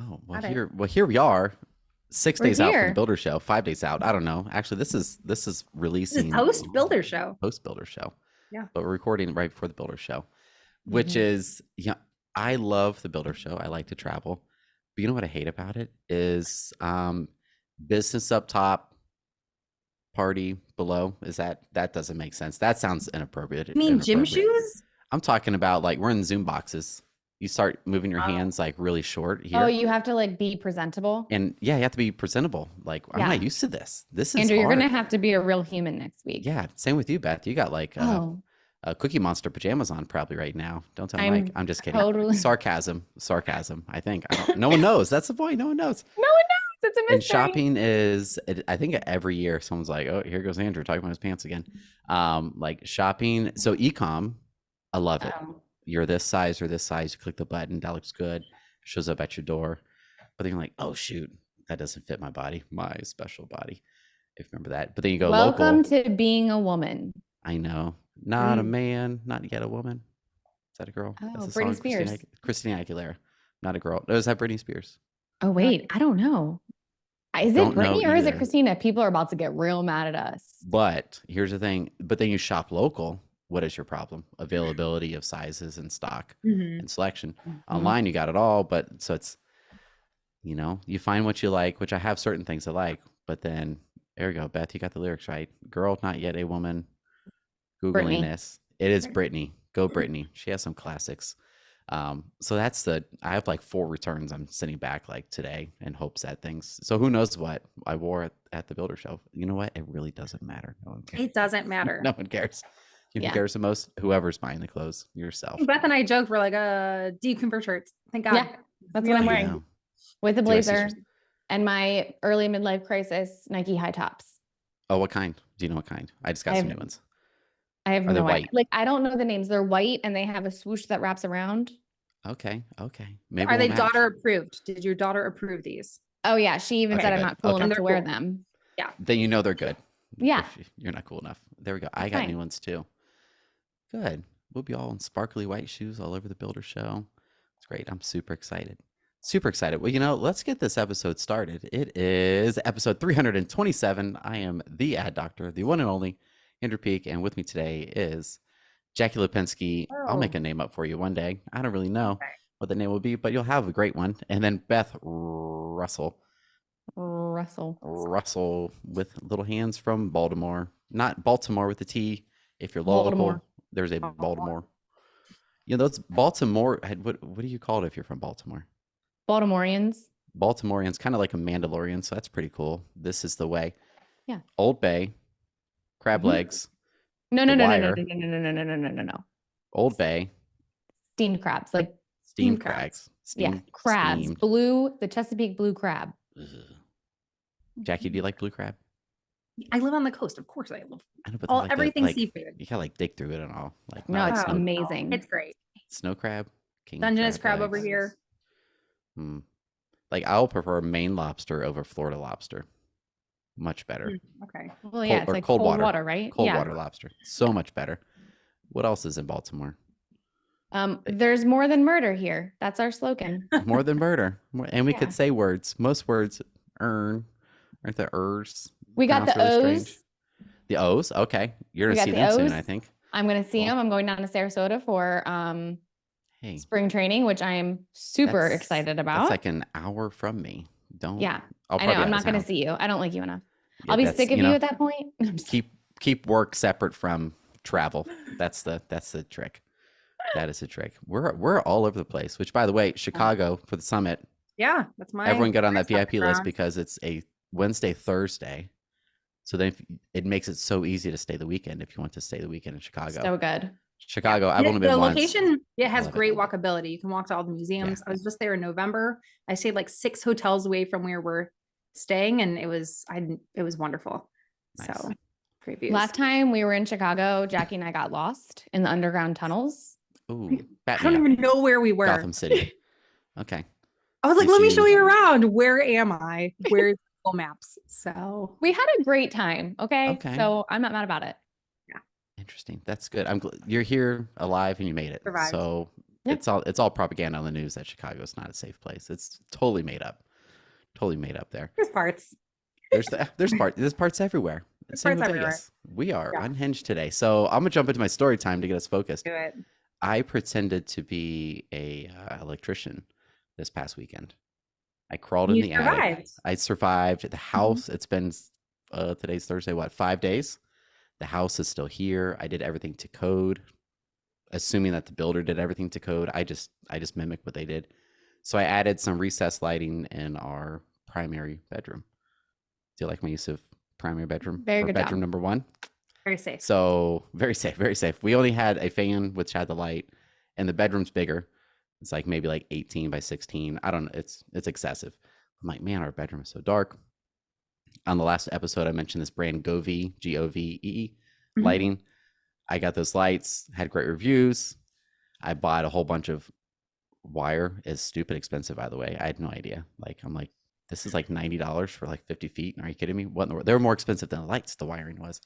Oh, well Got it. here we are, 6 We're days out from the here. Builder Show, 5 days out. I don't know. Actually, this is This is releasing post Builder Show. post Builder Show. Yeah. But we're recording right before the Builder Show, which Mhm. is, yeah, I love the Builder Show. I like to travel. But you know what I hate about it is business up top, party below. That doesn't make sense. That sounds inappropriate. You mean gym inappropriate. shoes? I'm talking about like we're in Zoom boxes. You start moving your Oh. hands like really short here. Oh, you have to like be presentable. And yeah, you have to be presentable. Like I'm Yeah. not used to this. This is Andrew, you're hard. gonna have to be a real human next week. Yeah, same with you, Beth. You got like Oh, Cookie Monster pajamas on probably right now. Don't tell I'm Mike. I'm just kidding. totally- Sarcasm. I think. No one knows. That's the point. No one knows. no one knows. It's a mystery. And shopping is, I think every year someone's like, oh, here goes Andrew talking about his pants again. Like shopping. So e-com, I love it. Oh. You're this size or this size. You click the button. That looks good. Shows up at your door. But then you're like, oh, shoot, that doesn't fit my body, my special body. If you remember that. But then you go Welcome local. to being a woman. I know. Not a man, not yet a woman. Is that a girl? Oh, That's a Britney song, Spears. Christina Aguilera. Not a girl. No, is that Britney Spears? Oh, wait, I don't know. Is it Don't know Britney or is it either. Christina? People are about to get real mad at us. But here's the thing. But then you shop local. What is your problem? Availability of sizes and stock Mhm. and selection. Mm-hmm. Online, you got it all. But so it's, you find what you like, which I have certain things I like. But then there you go. Beth, you got the lyrics right. Girl, not yet a woman. Googling Brittany. this. It is Brittany. Go Brittany. She has some classics. So I have like 4 returns I'm sending back like today in hopes that things. So who knows what I wore at the Builder Show. You know what? It really doesn't matter. No one cares. It doesn't matter. No one cares. You know Yeah. who cares the most? Whoever's buying the clothes, yourself. Beth and I joked, we're like, do you convert shirts? Thank God. Yeah, that's what I'm You wearing. know. With a Do I see blazer shirts? and my early midlife crisis Nike high tops. Oh, what kind? Do you know what kind? I just got I some have- new ones. I have Are they no idea. white? Like, I don't know the names. They're white and they have a swoosh that wraps around. Okay. Maybe Are they we'll match. daughter approved? Did your daughter approve these? Oh, yeah. She even Okay, said I'm good. not cool Okay. enough They're to wear cool. them. Then you know they're good. Yeah. If you're not cool enough. There we go. I That's got fine. new ones too. Good. We'll be all in sparkly white shoes all over the Builder Show. It's great. I'm super excited. Super excited. Well, let's get this episode started. It is episode 327. I am the ad doctor, the one and only Andrew Peak, and with me today is Jackie Lipinski. I'll make Oh. a name up for you one day. I don't really know Okay. what the name will be, but you'll have a great one. And then Beth Russell with little hands from Baltimore. Not Baltimore with a T. If you're local, Baltimore. there's a Baltimore. Those Baltimore, what do you call it if you're from Baltimore? Baltimoreans. Baltimoreans, kind of like a Mandalorian, so that's pretty cool. This is the way. Yeah. Old Bay, crab Mhm. legs, No, The no, no, no, Wire. no, no, no, no, no, no, no, no, no. Old Bay, Steamed crabs. Like, steamed crabs. crabs. yeah, crabs. steamed. The Chesapeake blue crab. Ugh. Jackie, do you like blue crab? I live on the coast. Of course I love I know, but they're like that, everything like, seafood. you gotta like dig through it and all. Like No, not it's like Oh, amazing. It's great. snow crab, king Dungeness crab over legs. here. Like I'll prefer Maine lobster over Florida lobster. Much better. Okay. Well, yeah, it's or like cold cold water. water, right? Cold Yeah. water lobster. So much better. What else is in Baltimore? There's more than murder here. That's our slogan. More than murder. And we Yeah. could say words. Most words aren't the ers. We got the pronounced really O's. strange. The O's? Okay. You're We gonna got see the them soon, O's. I think. I'm going to see Cool. them. I'm going down to Sarasota for Hey. spring training, which I am super that's- excited about. That's like an hour from me. Don't Yeah, I'll I know. probably I'm out not of going to town. see you. I don't like you enough. Yeah, I'll be that's- sick of you at that point. I'm just- keep work separate from travel. That's the trick. That is the trick. We're all over the place. Which, by the way, Chicago for the summit. Yeah, that's my. Everyone got on that my VIP list background. because it's a Wednesday, Thursday. So then it makes it so easy to stay the weekend if you want to stay the weekend in Chicago. so good. Chicago, I've only The been once. location, it has Love it. great walkability. You can walk to all the museums. I was just there in November. I stayed like 6 hotels away from where we're staying, and it was wonderful. Nice. So great views. Last time we were in Chicago, Jackie and I got lost in the underground tunnels. Ooh, I bat don't me up. even know where we were. Gotham City. Okay. I was like, Did let me show you- you around. Where am I? Where's Google Maps? So We had a great time. Okay. Okay. So I'm not mad about it. Interesting. That's good. I'm glad you're here alive and you made it. Survived. So Yeah. it's all propaganda on the news that Chicago is not a safe place. It's totally made up. Totally made up there. There's parts. There's parts everywhere. There's Same parts with everywhere. Vegas. We are Yeah, unhinged today. So I'm gonna jump into my story time to get us focused. do it. I pretended to be a electrician this past weekend. I crawled in You the attic. survived. I survived the Mhm. house. It's been today's Thursday, what, 5 days? The house is still here. I did everything to code, assuming that the builder did everything to code. I just mimicked what they did. So I added some recessed lighting in our primary bedroom. Do you like my use of primary bedroom Very or good bedroom job. number one? Very safe. So very safe, very safe. We only had a fan which had the light, and the bedroom's bigger. It's like maybe like 18 by 16. I don't know. It's excessive. I'm like, man, our bedroom is so dark. On the last episode, I mentioned this brand Govee, Govee Mhm. lighting. I got those lights, had great reviews. I bought a whole bunch of wire. Is stupid expensive, by the way. I had no idea. Like, I'm like, this is like $90 for like 50 feet. Are you kidding me? What in the world? They were more expensive than the lights, the wiring was.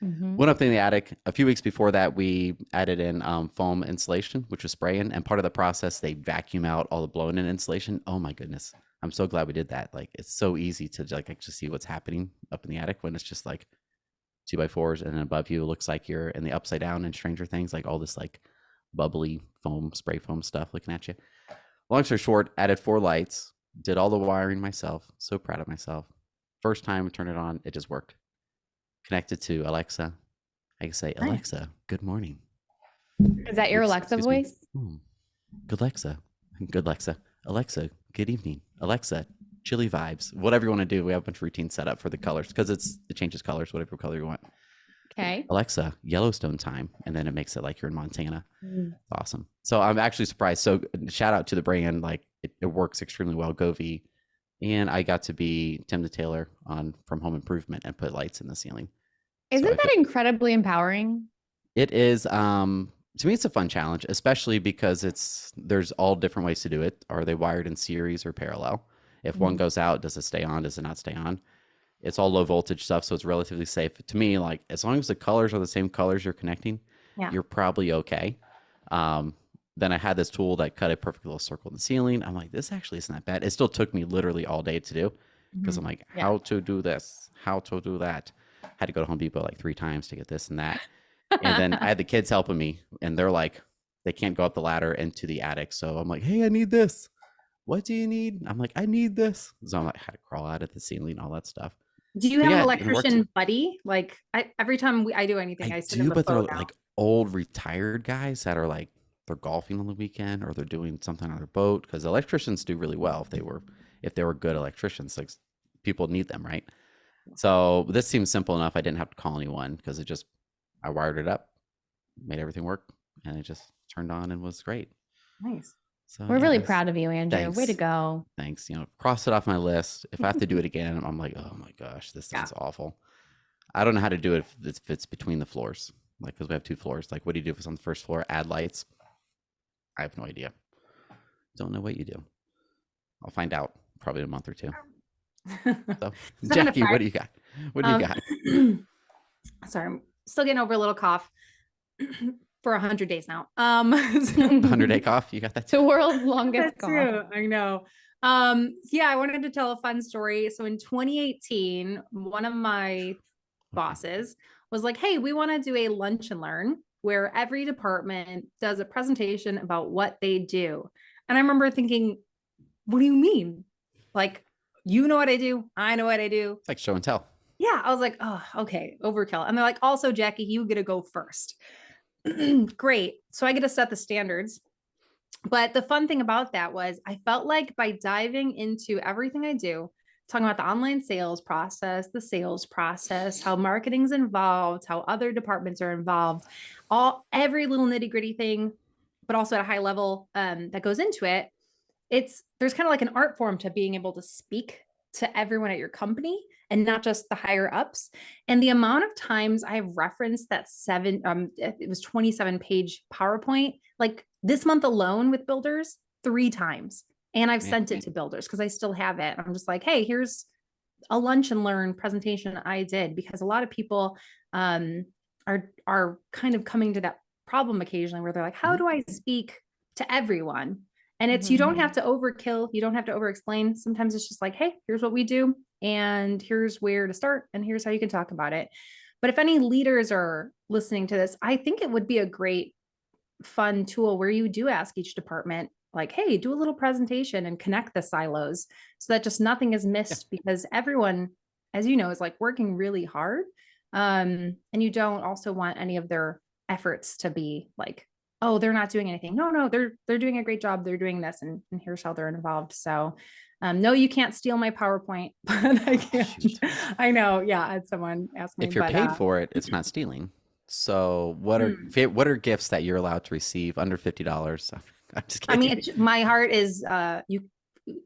Mhm. Went up in the attic. A few weeks before that, we added in foam insulation, which was spraying. And part of the process, they vacuum out all the blown in insulation. Oh my goodness. I'm so glad we did that. Like, it's so easy to like actually see what's happening up in the attic when it's just like 2x4s, and then above you it looks like you're in the upside down in Stranger Things, like all this like bubbly foam, spray foam stuff looking at you. Long story short, added 4 lights, did all the wiring myself. So proud of myself. First time I turned it on, it just worked. Connected to Alexa. I can say, Nice. Alexa, good morning. Is that your Oops, Alexa excuse me. voice? Good Alexa. Good Alexa. Alexa, good evening. Alexa, chilly vibes. Whatever you want to do. We have a bunch of routines set up for the colors because it changes colors, whatever color you want. Okay. Alexa, Yellowstone time. And then it makes it like you're in Montana. Mm. Awesome. So I'm actually surprised. So shout out to the brand. Like it works extremely well. Govee. And I got to be Tim the Tailor on From Home Improvement and put lights in the ceiling. Isn't I feel that incredibly empowering? it is to me it's a fun challenge, especially because there's all different ways to do it. Are they wired in series or parallel? If one Mhm. goes out, does it stay on? Does it not stay on? It's all low voltage stuff, so it's relatively safe. To me, like as long as the colors are the same colors you're connecting, Yeah. you're probably okay. Um, then I had this tool that cut a perfect little circle in the ceiling. I'm like, this actually isn't that bad. It still took me literally all day to do because Mhm. I'm like, Yeah. how to do this, how to do that. Had to go to Home Depot like 3 times to get this and that. And then I had the kids helping me, and they're like, they can't go up the ladder into the attic. So I'm like, hey, I need this. What do you need? I'm like, I need this. So I'm like, I had to crawl out of the ceiling, all that stuff. Do you But have an yeah, it works. electrician buddy? Like every time I do anything, I I send him do, a but they're photo. like old retired guys that are like they're golfing on the weekend or they're doing something on their boat because electricians do really well if they were good electricians. Like people need them, right? So this seems simple enough. I didn't have to call anyone because I wired it up, made everything work, and it just turned on and was great. Nice. So We're yeah, really proud of you, Andrew. Way to thanks. go. Thanks. Cross it off my list. If I have to do it again, I'm like, oh my gosh, this Yeah. sounds awful. I don't know how to do it if it's between the floors. Like, because we have 2 floors. Like, what do you do if it's on the first floor? Add lights? I have no idea. Don't know what you do. I'll find out probably in a month or two. So, Seven to Jackie, what five. do you got? What do you got? Sorry, I'm still getting over a little cough for 100 days now. 100-day cough? You got that The too? world's longest That's cough. true. I know. Yeah, I wanted to tell a fun story. So in 2018, one of my bosses was like, hey, we want to do a lunch and learn where every department does a presentation about what they do. And I remember thinking, what do you mean? Like, you know what I do? I know what I do. It's like show and tell. Yeah, I was like, oh, okay, overkill. And they're like, also, Jackie, you get to go first. Great. So I get to set the standards. But the fun thing about that was I felt like by diving into everything I do, talking about the online sales process, the sales process, how marketing's involved, how other departments are involved, every little nitty-gritty thing, but also at a high level that goes into it, there's kind of like an art form to being able to speak to everyone at your company and not just the higher ups. And the amount of times I have referenced that it was 27-page PowerPoint, like this month alone with builders, 3 times. And I've Man. sent it to builders because I still have it. I'm just like, hey, here's a lunch and learn presentation I did, because a lot of people are kind of coming to that problem occasionally where they're like, how do I speak to everyone. And it's, you don't have to overkill. You don't have to over explain. Sometimes it's just like, hey, here's what we do. And here's where to start. And here's how you can talk about it. But if any leaders are listening to this, I think it would be a great, fun tool where you do ask each department, like, hey, do a little presentation and connect the silos so that just nothing is missed, because everyone, as you know, is like working really hard. And you don't also want any of their efforts to be like, oh, they're not doing anything. No, they're doing a great job. They're doing this, and here's how they're involved. So no, you can't steal my PowerPoint, but I can. Shoot. I know. Yeah, I had someone ask me. If you're but, paid for it, it's not stealing. So what are gifts that you're allowed to receive under $50? I'm just I kidding. mean, my heart is you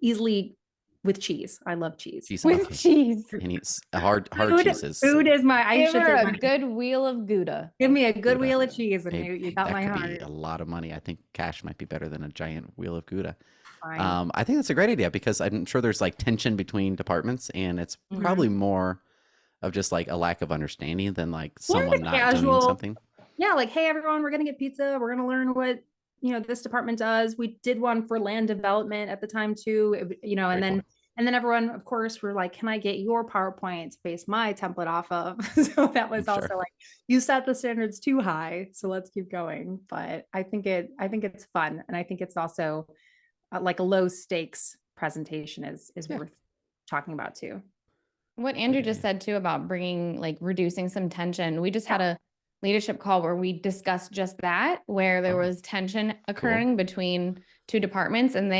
easily with cheese. I love cheese. Cheese With muffins. cheese. And eats hard Food, cheeses. food is my. I Give should her say a my- good wheel of Gouda. give me a good Gouda. wheel of cheese, and Maybe you got that my could heart. be a lot of money. I think cash might be better than a giant wheel of Gouda. Fine. I think that's a great idea because I'm sure there's like tension between departments, and it's probably more of just like a lack of understanding than like someone not doing casual- something. Yeah, like, hey, everyone, we're gonna get pizza. We're gonna learn what this department does. We did one for land development at the time too. And Very then cool. and then everyone, of course, were like, can I get your PowerPoint to base my template off of? So that was I'm also sure. like, you set the standards too high, so let's keep going. But I think it's fun, and I think it's also like a low stakes presentation is Yeah. worth talking about too. What Andrew just idea. said too about bringing, like, reducing some tension. We just had a leadership call where we discussed just that, where there Oh, was tension occurring between two departments, and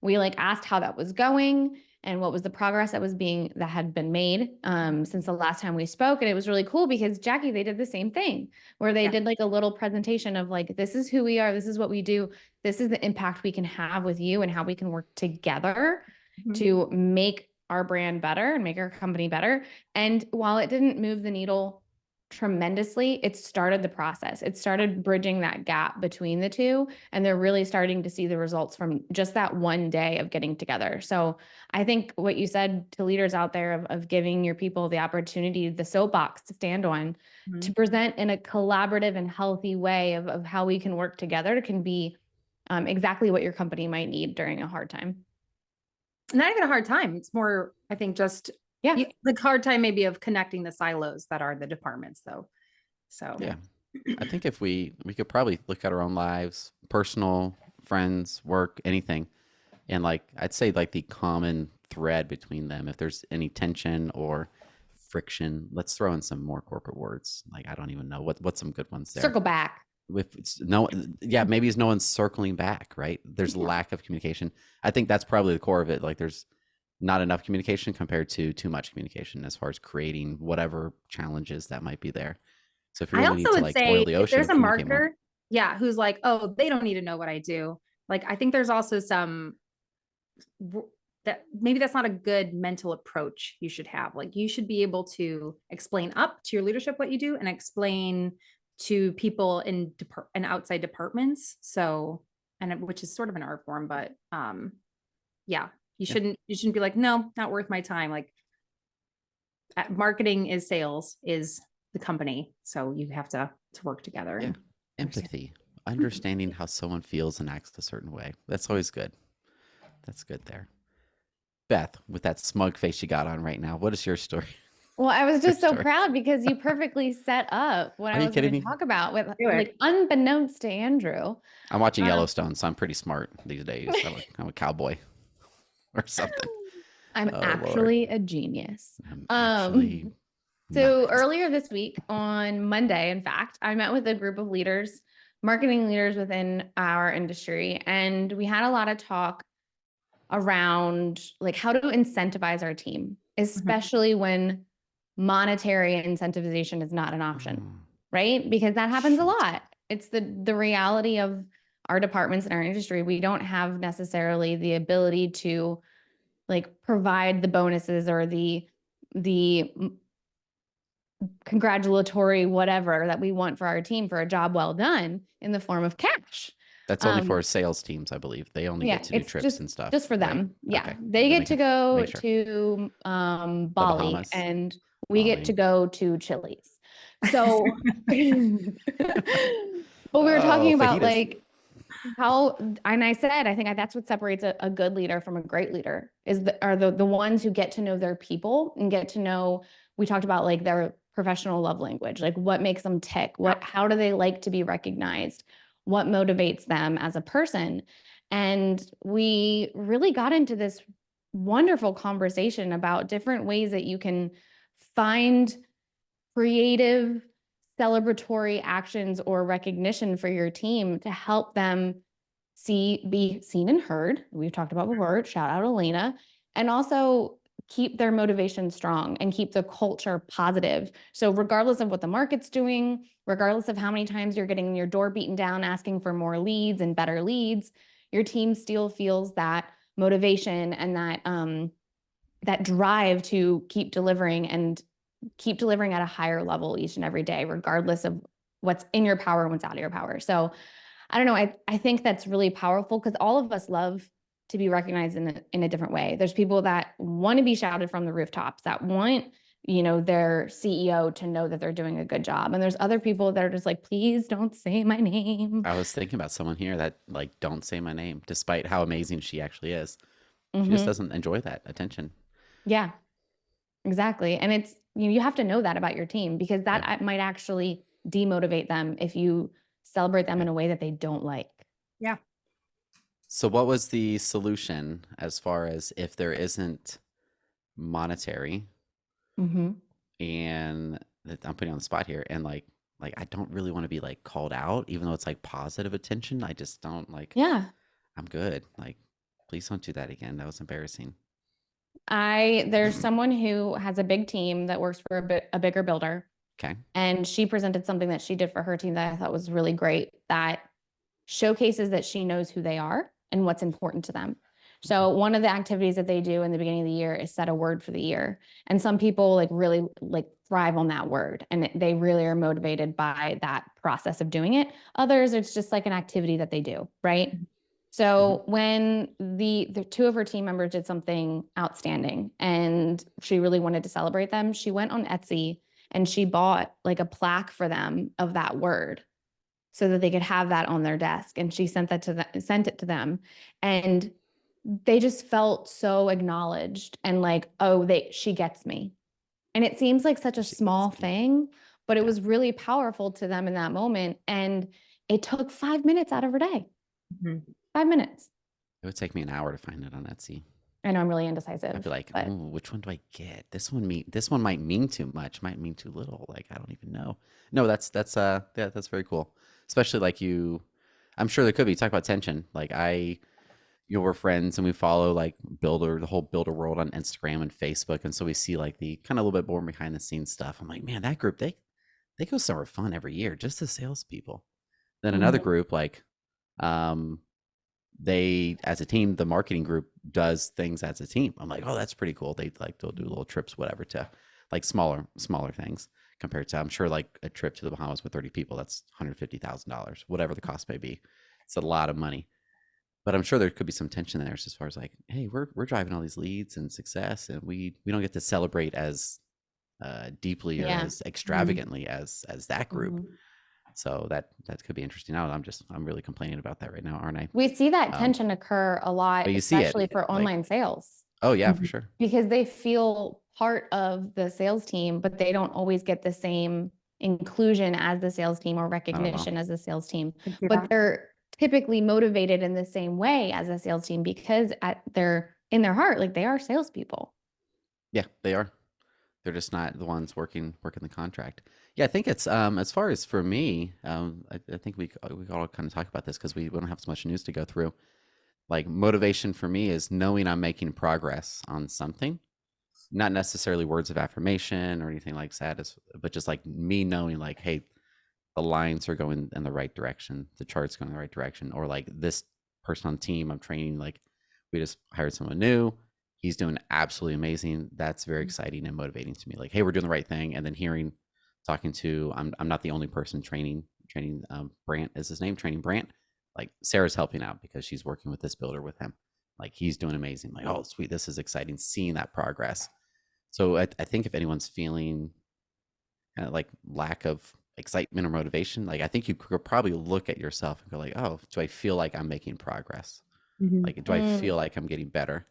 we like asked how that was going and what was the progress that had been made since the last time we spoke. And it was really cool because Jackie, they did the same thing where they Yeah. did like a little presentation of like, this is who we are, this is what we do, this is the impact we can have with you and how we can work together Mhm. to make our brand better and make our company better. And while it didn't move the needle tremendously, it started the process. It started bridging that gap between the two, and they're really starting to see the results from just that one day of getting together. So I think what you said to leaders out there of giving your people the opportunity, the soapbox to stand on, to Mhm. present in a collaborative and healthy way of how we can work together can be exactly what your company might need during a hard time. Not even a hard time. It's more, I think, just the hard time maybe of connecting the silos that are the departments, though. So Yeah. I think if we could probably look at our own lives, personal, friends, work, anything, and like I'd say like the common thread between them, if there's any tension or friction, let's throw in some more corporate words. Like I don't even know what's some good ones there. Circle back. If it's maybe it's no one's circling back, right? There's lack of communication. I think that's probably the core of it. Like there's not enough communication compared to too much communication as far as creating whatever challenges that might be there. So if you I really need also to would like say boil the if ocean, there's a communicate more. marketer, who's like, oh, they don't need to know what I do. Like, I think there's also some that maybe that's not a good mental approach you should have. Like, you should be able to explain up to your leadership what you do and explain to people in outside departments. So, which is sort of an art form, but you shouldn't be like, no, not worth my time. Like, marketing is sales, is the company, so you have to work together. Yeah. And Empathy, understanding how someone feels and acts a certain way. That's always good. That's good there. Beth, with that smug face you got on right now, what is your story? Well, I was just so Story. proud because you perfectly set up what Are I you was going kidding to me? talk about with Do it. like unbeknownst to Andrew. I'm watching Um, Yellowstone, so I'm pretty smart these days. I'm a cowboy or something. I'm Oh, Lord. actually a genius. I'm actually So not. earlier this week on Monday, in fact, I met with a group of leaders, marketing leaders within our industry, and we had a lot of talk around like how to incentivize our team, especially when monetary incentivization is not an option, right? Because that happens a Shoot. lot. It's the reality of our departments in our industry. We don't have necessarily the ability to like provide the bonuses or the congratulatory whatever that we want for our team for a job well done in the form of cash. That's only for sales teams, I believe. They only get to do it's trips and stuff. just for right? them. Yeah. Okay. They Then get to go make sure. to Bali Bahamas. and we get to Bali. go to Chili's. So but we were talking about fajitas. like And I said, I think that's what separates a good leader from a great leader are the ones who get to know their people and get to know, we talked about like their professional love language, like what makes them tick, how do they like to be recognized, what motivates them as a person. And we really got into this wonderful conversation about different ways that you can find creative celebratory actions or recognition for your team to help them be seen and heard. We've talked about before, shout out Elena, and also keep their motivation strong and keep the culture positive. So regardless of what the market's doing, regardless of how many times you're getting your door beaten down, asking for more leads and better leads, your team still feels that motivation and that drive to keep delivering at a higher level each and every day, regardless of what's in your power and what's out of your power. So I don't know. I think that's really powerful because all of us love to be recognized in a different way. There's people that want to be shouted from the rooftops, that want, their CEO to know that they're doing a good job. And there's other people that are just like, please don't say my name. I was thinking about someone here that like don't say my name, despite how amazing she actually is. She just Mm-hmm. doesn't enjoy that attention. Yeah, exactly. And it's, you have to know that about your team because Yeah. that might actually demotivate them if you celebrate them Yeah. in a way that they don't like. Yeah. So what was the solution as far as if there isn't monetary Mm-hmm. and I'm putting you on the spot here and like I don't really want to be like called out even though it's like positive attention. I just don't like Yeah. I'm good. Like please don't do that again. That was embarrassing. There's someone who has a big team that works for a bigger builder, Okay. and she presented something that she did for her team that I thought was really great that showcases that she knows who they are and what's important to them. So one of the activities that they do in the beginning of the year is set a word for the year. And some people like really like thrive on that word and they really are motivated by that process of doing it. Others, it's just like an activity that they do, right? So when the two of her team members did something outstanding and she really wanted to celebrate them, she went on Etsy and she bought like a plaque for them of that word so that they could have that on their desk. And she sent it to them. And they just felt so acknowledged and like, oh, she gets me. And it seems like such a She small gets me. thing, but it Yeah. was really powerful to them in that moment. And it took 5 minutes out of her day. Mhm. 5 minutes. It would take me an hour to find it on Etsy. I know I'm really I'd indecisive, be like, but oh, which one do I get? This one might mean too much, might mean too little. Like I don't even know. No, that's yeah, that's very cool. Especially like I'm sure there could be talk about tension. Like we're friends and we follow like the whole builder world on Instagram and Facebook. And so we see like the kind of a little bit more behind the scenes stuff. I'm like, man, that group, they go somewhere fun every year, just as salespeople. Then another Mhm. group, like, um, they as a team, the marketing group does things as a team. I'm like, oh, that's pretty cool. They'll do little trips, whatever, to like smaller things compared to I'm sure like a trip to the Bahamas with 30 people, that's $150,000, whatever the cost may be. It's a lot of money. But I'm sure there could be some tension there as far as like, hey, we're driving all these leads and success, and we don't get to celebrate as deeply or Yeah. as extravagantly as that group. Mhm. So that could be interesting. Now I'm really complaining about that right now, aren't I? We see that Um, tension occur a lot, but you see it especially for like, online sales, oh yeah, for Mhm. sure. because they feel part of the sales team, but they don't always get the same inclusion as the sales team or Not at all. recognition as the sales team. I see But that. they're typically motivated in the same way as a sales team because in their heart, like they are salespeople. Yeah, they are. They're just not the ones working the contract. Yeah, I think it's as far as for me, I think we all kind of talk about this because we don't have so much news to go through. Like motivation for me is knowing I'm making progress on something, not necessarily words of affirmation or anything like that, but just like me knowing like, hey, the lines are going in the right direction, the chart's going in the right direction, or like this person on the team I'm training, like we just hired someone new, he's doing absolutely amazing. That's very exciting and motivating to me. Like, hey, we're doing the right thing, and then talking to, I'm not the only person training. Brant is his name, training Brant. Like Sarah's helping out because she's working with this builder with him. Like he's doing amazing. Like, oh sweet, this is exciting. Seeing that progress. So I think if anyone's feeling like lack of excitement or motivation, like I think you could probably look at yourself and go like, oh, do I feel like I'm making progress? Mhm. Like, do I feel like I'm getting better?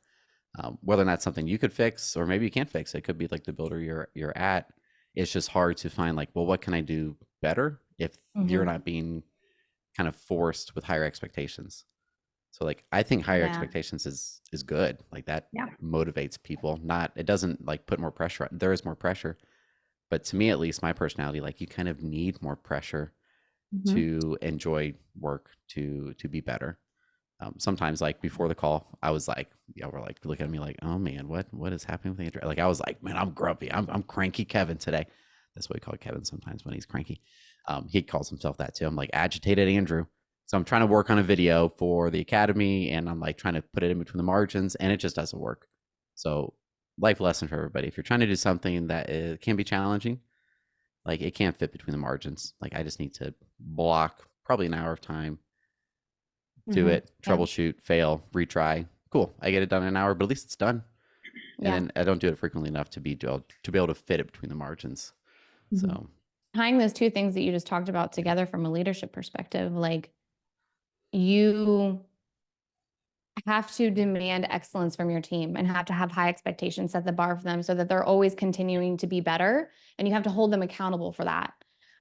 Whether or not something you could fix, or maybe you can't fix, it could be like the builder you're at. It's just hard to find like, well, what can I do better if you're Mhm. not being kind of forced with higher expectations? So like I think higher Yeah. expectations is good. Like that Yeah. motivates people. Not it doesn't like put more pressure on. There is more pressure, but to me at least, my personality, like you kind of need more pressure Mhm. to enjoy work, to be better. Sometimes like before the call, I was like, yeah, we're like looking at me like, oh man, what is happening with Andrew? Like I was like, man, I'm grumpy. I'm cranky Kevin today. That's what we call Kevin sometimes when he's cranky. He calls himself that too. I'm like agitated Andrew. So I'm trying to work on a video for the academy, and I'm like trying to put it in between the margins, and it just doesn't work. So life lesson for everybody: if you're trying to do something that can be challenging, like it can't fit between the margins. Like I just need to block probably an hour of time, do Mhm. it, Yeah. troubleshoot, fail, retry. Cool. I get it done in an hour, but at least it's done. And Yeah. then I don't do it frequently enough to be able to fit it between the margins. Mhm. So Tying those two things that you just talked about together from a leadership perspective, like you have to demand excellence from your team and have to have high expectations, set the bar for them so that they're always continuing to be better. And you have to hold them accountable for that.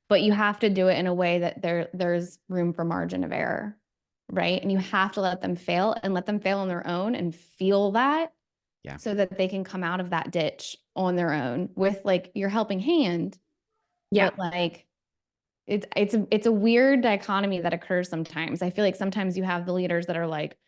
But you have to do it in a way that there's room for margin of error, right? And you have to let them fail and let them fail on their own and feel that yeah. so that they can come out of that ditch on their own with like your helping hand. Yeah. But like it's a weird dichotomy that occurs sometimes. I feel like sometimes you have the leaders that are like,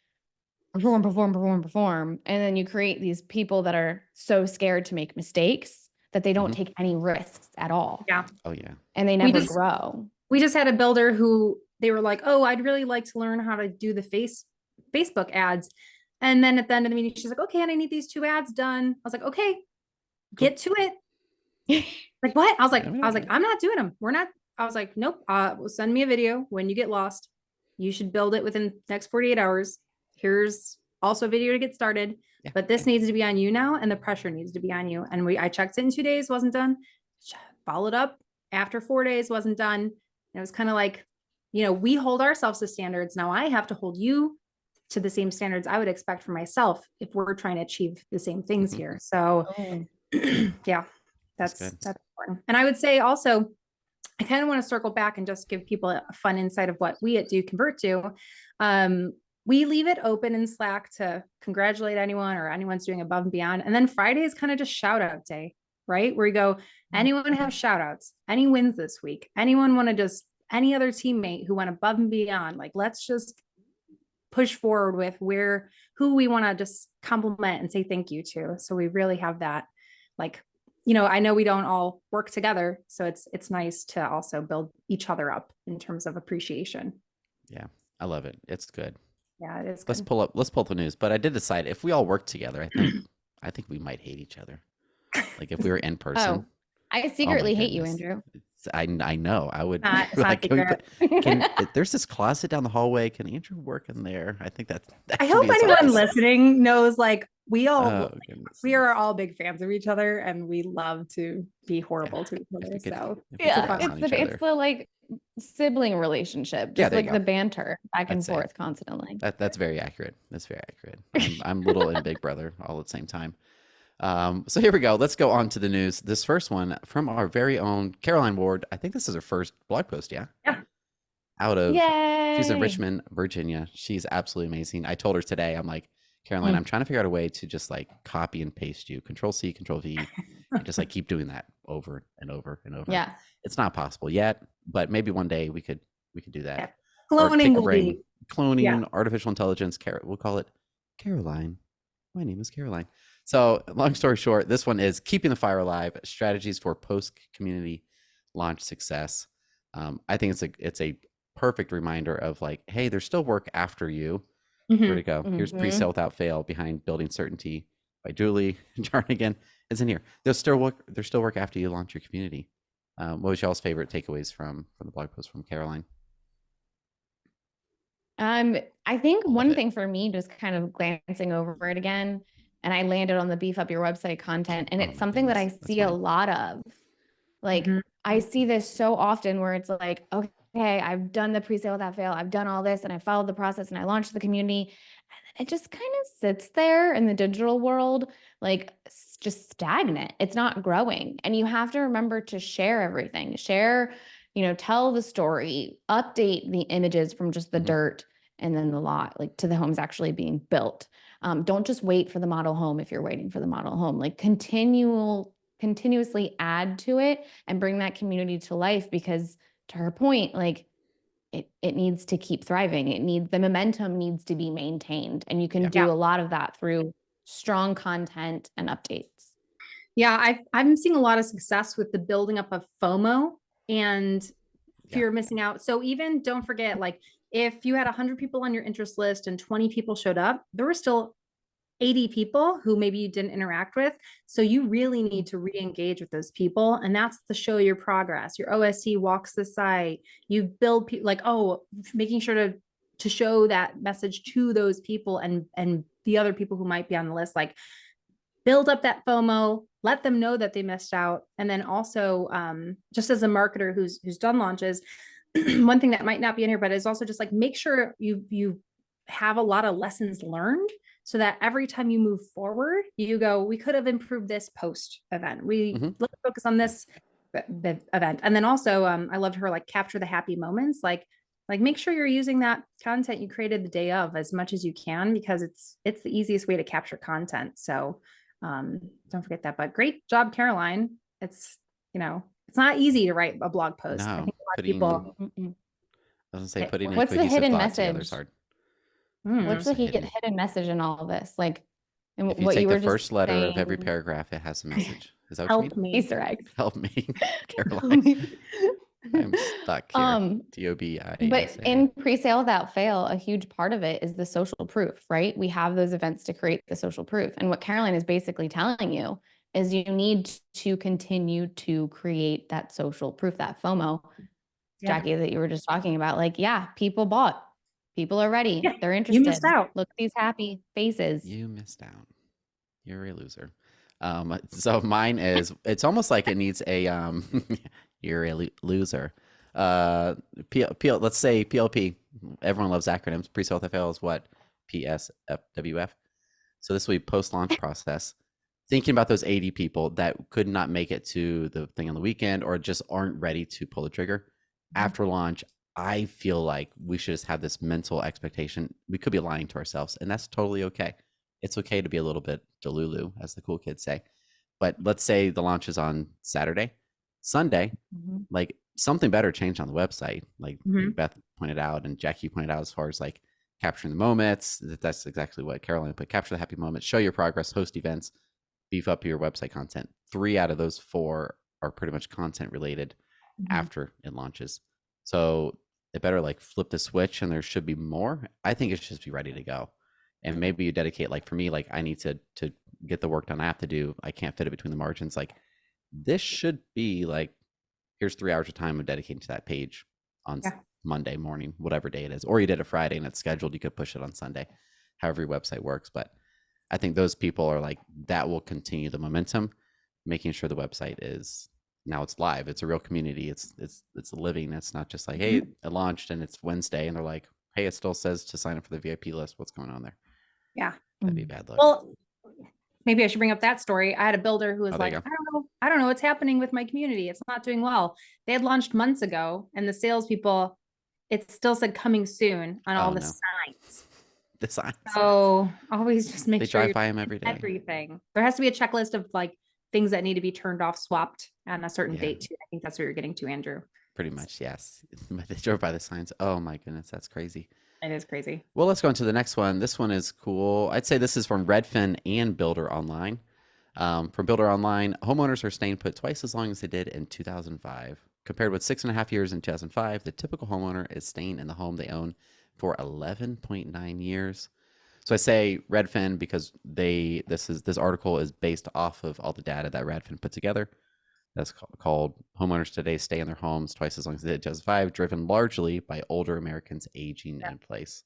perform, perform, perform, perform. And then you create these people that are so scared to make mistakes that they don't Mhm. take any risks at all. Yeah. Oh yeah. And they We never just grow. we just had a builder who they were like, "Oh, I'd really like to learn how to do the Facebook ads." And then at the end of the meeting, she's like, "Okay, and I need these 2 ads done." I was like, "Okay, Cool. get to it." Like what? Let me I know. was like, "I'm not doing them. We're not." I was like, "Nope. Well, send me a video when you get lost. You should build it within the next 48 hours. Here's also a video to get started, Yeah. but this needs to be on you now, and the pressure needs to be on you." And I checked it in 2 days, wasn't done. Followed up after 4 days, wasn't done. And it was kind of like, we hold ourselves to standards. Now I have to hold you to the same standards I would expect for myself if we're trying to achieve the same things here. So Oh. yeah, That's that's good. important. And I would say also, I kind of want to circle back and just give people a fun insight of what we at Do Convert do. We leave it open in Slack to congratulate anyone or anyone's doing above and beyond. And then Friday is kind of just shout out day, right? Where you go, anyone have shout outs, any wins this week, anyone want to just, any other teammate who went above and beyond, like, let's just push forward with who we want to just compliment and say thank you to. So we really have that, like, I know we don't all work together, so it's nice to also build each other up in terms of appreciation. Yeah. I love it. It's good. Yeah, it is Let's good. pull up the news. But I did decide if we all work together, I think we might hate each other. Like if we were in person. Oh, I Oh my secretly hate you, goodness. Andrew. I know. I would It's not like, can we secret. there's this closet down the hallway. Can Andrew work in there? I think that I should be hope his anyone office. listening knows, like, Oh goodness. we are all big fans of each other, and we love to be Yeah. horrible to each If other. we could So if we it's a could Yeah, fun razz one. on it's each the other. like sibling relationship, Yeah, just there you like go. the banter back and I'd say forth constantly. that's very accurate. That's very accurate. I'm little and big brother all at the same time. So here we go. Let's go on to the news. This first one from our very own Caroline Ward. I think this is her first blog post. Yeah. Yeah. Out of She's in Yay. Richmond, Virginia. She's absolutely amazing. I told her today, I'm like, Caroline, Mm. I'm trying to figure out a way to just like copy and paste you, Control C, Control V, and just like keep doing that over and over and over. Yeah. It's not possible yet, but maybe one day we could do that. Yeah. Or Cloning pick a will brain, be, cloning, artificial intelligence. We'll call it Caroline. My name is Caroline. So, long story short, this one is Keeping the Fire Alive: Strategies for Post Community Launch Success. I think it's a perfect reminder of like, hey, there's still work after you. Where to go? Here's Pre-Sale Without Fail Behind Building Certainty by Julie Jarnigan. Is in here. There's still work after you launch your community. What was y'all's favorite takeaways from the blog post from Caroline? I think All of one it. thing for me, just kind of glancing over it again, and I landed on the beef up your website content, and Oh it's my something that I goodness, that's see a fine. lot of. Like, I see this so often where it's like, okay, I've done the pre-sale without fail. I've done all this and I followed the process and I launched the community. And it just kind of sits there in the digital world, like just stagnant. It's not growing. And you have to remember to share everything, share, tell the story, update the images from just the Mhm. dirt and then the lot, like to the homes actually being built. Don't just wait for the model home if you're waiting for the model home. Like continuously add to it and bring that community to life, because to her point, like it needs to keep thriving. The momentum needs to be maintained. And you can Yeah. do a lot of that through strong content and updates. Yeah, I'm seeing a lot of success with the building up of FOMO and Yeah. fear of missing out. So even don't forget, like if you had 100 people on your interest list and 20 people showed up, there were still 80 people who maybe you didn't interact with. So you really need to re-engage with those people. And that's the show your progress. Your OSC walks the site. You build like, making sure to show that message to those people and the other people who might be on the list, like build up that FOMO, let them know that they missed out. And then also, just as a marketer who's done launches, one thing that might not be in here, but is also just like make sure you have a lot of lessons learned so that every time you move forward, you go, we could have improved this post event. Let's focus on this event. And then also, I loved her like capture the happy moments, like make sure you're using that content you created the day of as much as you can, because it's the easiest way to capture content. So don't forget that. But great job, Caroline. It's it's not easy to write a blog post. I No, think a lot of putting, people I was gonna say get putting a What's the cohesive hidden thought together is message? hard. What's the What's the hidden? hidden message in all of this? Like, and If you what take you the were just first letter of every saying, paragraph, it has a message. Is that what you help mean? me. Easter eggs. Help me, Caroline. I'm stuck here. But DOBISA. in pre-sale without fail, a huge part of it is the social proof, right? We have those events to create the social proof. And what Caroline is basically telling you is you need to continue to create that social proof, that FOMO, Yeah. Jackie, that you were just talking about. Like, yeah, people bought, people are ready, Yeah, they're you interested. missed out. Look at these happy faces. You missed out. You're a loser. So mine is, it's almost like it needs a, you're a loser. Let's say PLP. Everyone loves acronyms. Pre-sale FL is what? PSFWF. So this will be post-launch process. Thinking about those 80 people that could not make it to the thing on the weekend or just aren't ready to pull the trigger. After launch, I feel like we should just have this mental expectation. We could be lying to ourselves, and that's totally okay. It's okay to be a little bit delulu, as the cool kids say. But let's say the launch is on Saturday. Sunday, like something better changed on the website. Like Beth pointed out and Jackie pointed out, as far as like capturing the moments. That's exactly what Caroline put. Capture the happy moments, show your progress, host events, beef up your website content. 3 out of those 4 are pretty much content related after it launches. So it better like flip the switch and there should be more. I think it should just be ready to go. And maybe you dedicate, like for me, like I need to get the work done I have to do. I can't fit it between the margins. Like this should be like, here's 3 hours of time of dedicating to that page on Monday morning, whatever day it is. Or you did a Friday and it's scheduled, you could push it on Sunday, however your website works. But I think those people are like, that will continue the momentum, making sure the website is, now it's live. It's a real community. It's living. It's not just like, hey, it launched and it's Wednesday and they're like, hey, it still says to sign up for the VIP list. What's going on there? Yeah. That'd be a bad look. Well, maybe I should bring up that story. I had a builder who was like, there you I don't know what's happening with my community. It's not doing well. They had launched months ago and the salespeople, it still said coming soon on all the signs. The signs. So always just make They sure drive you're by them every day. everything. There has to be a checklist of like things that need to be turned off, swapped on a certain date too. I think that's what you're getting to, Andrew. Pretty much, yes. They drove by the signs. Oh my goodness, that's crazy. It is crazy. Well, let's go into the next one. This one is cool. I'd say this is from Redfin and Builder Online. From Builder Online, homeowners are staying put twice as long as they did in 2005. Compared with 6.5 years in 2005, the typical homeowner is staying in the home they own for 11.9 years. So I say Redfin because this article is based off of all the data that Redfin put together. That's called Homeowners Today Stay in Their Homes Twice as Long as They Did in 2005, driven largely by older Americans aging in place.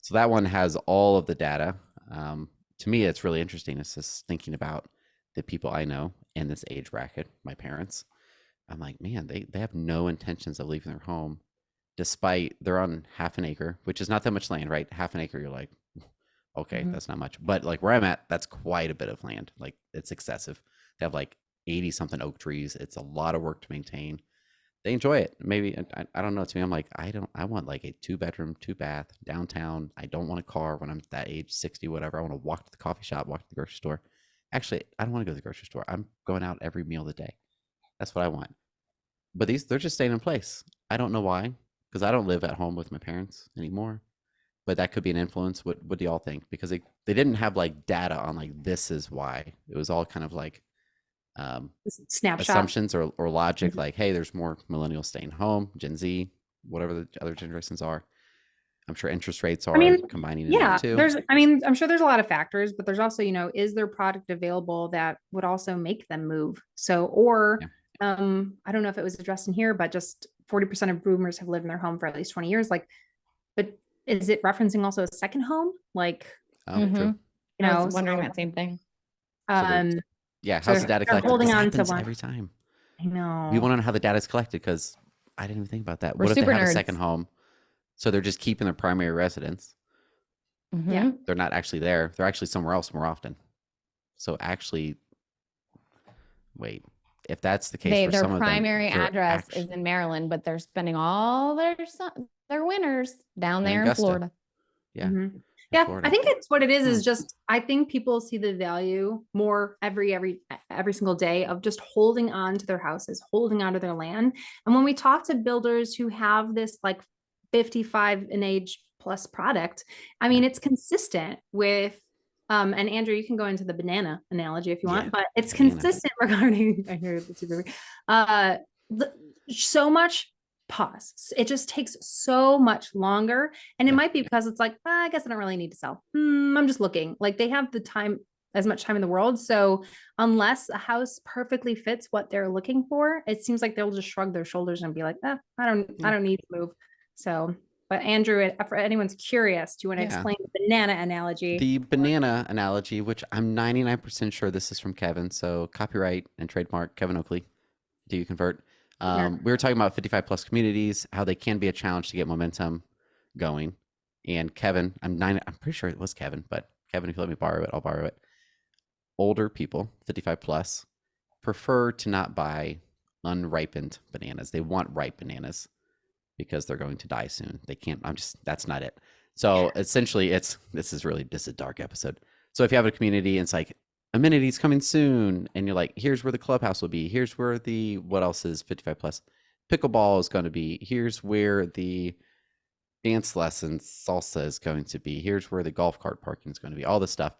So that one has all of the data. To me, it's really interesting. It's just thinking about the people I know in this age bracket, my parents, I'm like, man, they have no intentions of leaving their home, despite they're on half an acre, which is not that much land, right? Half an acre, you're like, okay, Mhm. that's not much. But like where I'm at, that's quite a bit of land. Like it's excessive. They have like 80 something oak trees. It's a lot of work to maintain. They enjoy it. Maybe I don't know. To me, I'm like, I want like a 2 bedroom, 2 bath downtown. I don't want a car when I'm that age, 60, whatever. I want to walk to the coffee shop, walk to the grocery store. Actually, I don't want to go to the grocery store. I'm going out every meal of the day. That's what I want. But they're just staying in place. I don't know why, because I don't live at home with my parents anymore. But that could be an influence. What do y'all think? Because they didn't have like data on like this is why. It was all kind of like um, Snapshot. assumptions or logic, Mhm. like, hey, there's more millennials staying home, Gen Z, whatever the other generations are. I'm sure interest rates I are mean, combining in there yeah, too. I'm sure there's a lot of factors, but there's also, is there product available that would also make them move? So, or, Yeah. I don't know if it was addressed in here, but just 40% of boomers have lived in their home for at least 20 years. Like, but is it referencing also a second home? Like, Oh, true. Mhm. you I was know, wondering so, that same thing. So they're um, yeah. so How's the data they're collected? holding This on to happens one. every time. I We know. want to know how the data is collected because I didn't even think about that. We're What if they super have a second nerds. home? So they're just keeping their primary residence. Yeah. Mhm. They're not actually there. They're actually somewhere else more often. So actually, wait, if that's the case for Their some of them, primary they're address is actually in Maryland, but they're spending all their winters down in there in Augusta. Florida. Yeah, Mhm. in Yeah, I Florida. think it's what it Hmm. is just I think people see the value more every single day of just holding on to their houses, holding on to their land. And when we talk to builders who have this like 55 in age plus product, I Yeah, mean it's consistent with and Andrew, you can go into the banana analogy if you yeah, want, but it's banana. consistent regarding I hear the super uh the, so much pause. It just takes so much longer and it Yeah, might be because it's like, I guess I don't really need to sell. I'm just looking. Like they have the time, as much time in the world. So unless a house perfectly fits what they're looking for, it seems like they'll just shrug their shoulders and be like, I yeah, don't need to move. So, but Andrew, if anyone's curious, do you want to yeah. explain the banana analogy? The banana analogy, which I'm 99% sure this is from Kevin, so copyright and trademark Kevin Oakley. Do you convert? We were talking about 55 plus communities, how they can be a challenge to get momentum going. And Kevin, I'm pretty sure it was Kevin, but Kevin, if you let me borrow it, I'll borrow it. Older people, 55 plus, prefer to not buy unripened bananas. They want ripe bananas because they're going to die soon. They can't, that's not it. So essentially, this is a dark episode. So if you have a community and it's like, amenities coming soon, and you're like, here's where the clubhouse will be. Here's where what else is 55 plus? Pickleball is going to be. Here's where the dance lessons, salsa is going to be. Here's where the golf cart parking is going to be. All this stuff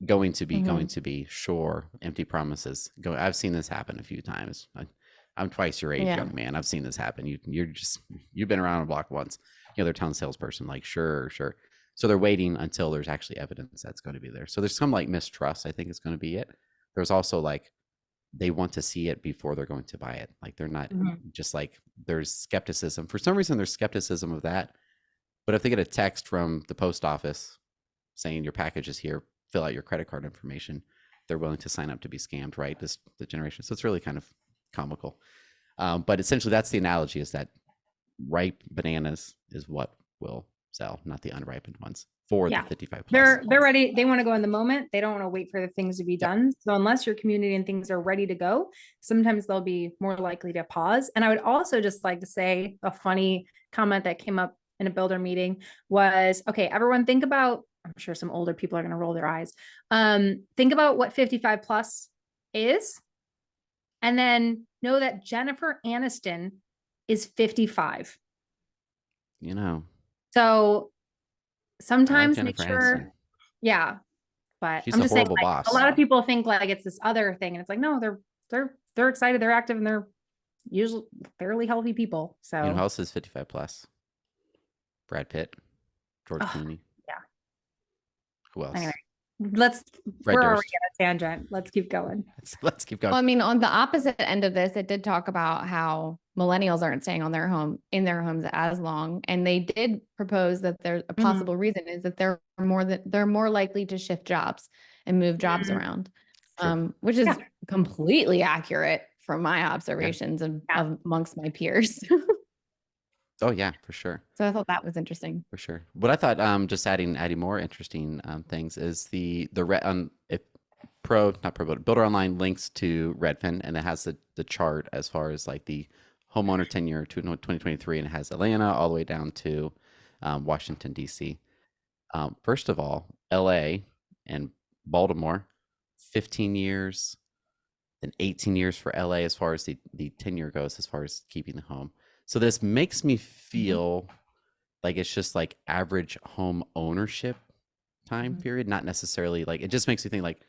going Mhm. to be. Sure, empty promises. I've seen this happen a few times. I'm twice your age, Yeah. young man. I've seen this happen. You've been around a block once. They're telling salesperson like, sure, sure. So they're waiting until there's actually evidence that's going to be there. So there's some like mistrust. I think is going to be it. There's also like they want to see it before they're going to buy it. Like they're not Mhm. just like there's skepticism. For some reason, there's skepticism of that. But if they get a text from the post office saying your package is here, fill out your credit card information, they're willing to sign up to be scammed, right? This the generation. So it's really kind of comical. But essentially, that's the analogy: is that ripe bananas is what will sell, not the unripened ones for the Yeah. 55 plus. They're ready. They want to go in the moment. They don't want to wait for the things to be Yep. done. So unless your community and things are ready to go, sometimes they'll be more likely to pause. And I would also just like to say a funny comment that came up in a builder meeting was, okay, everyone think about, I'm sure some older people are going to roll their eyes. Think about what 55 plus is, and then know that Jennifer Aniston is 55. You know, So I like sometimes make Jennifer Aniston. sure, yeah, but She's I'm a just saying, horrible like, a boss. lot of people think like it's this other thing, and it's like, no, they're excited, they're active, and they're usually fairly healthy people. You know who So, else is 55 plus? Brad Pitt, George oh, Clooney. yeah. Who Anyway, else? let's. Fred We're already Durst. at a tangent. Let's keep going. Let's keep going. Well, I mean, on the opposite end of this, it did talk about how millennials aren't staying on in their homes as long. And they did propose that there's a possible reason is that they're more likely to shift jobs and move jobs Mhm. around, True. which is Yeah. completely accurate. from my observations Yeah. of amongst my peers. Oh yeah, for sure. So I thought that was interesting. For sure. What I thought, just adding more interesting things is if not pro builder online links to Redfin, and it has the chart as far as like the homeowner tenure to 2023, and it has Atlanta all the way down to Washington D.C. First of all, L.A. and Baltimore, 15 years, then 18 years for LA as far as the tenure goes, as far as keeping the home. So this makes me feel like it's just like average home ownership time period, not necessarily like, it just makes me think like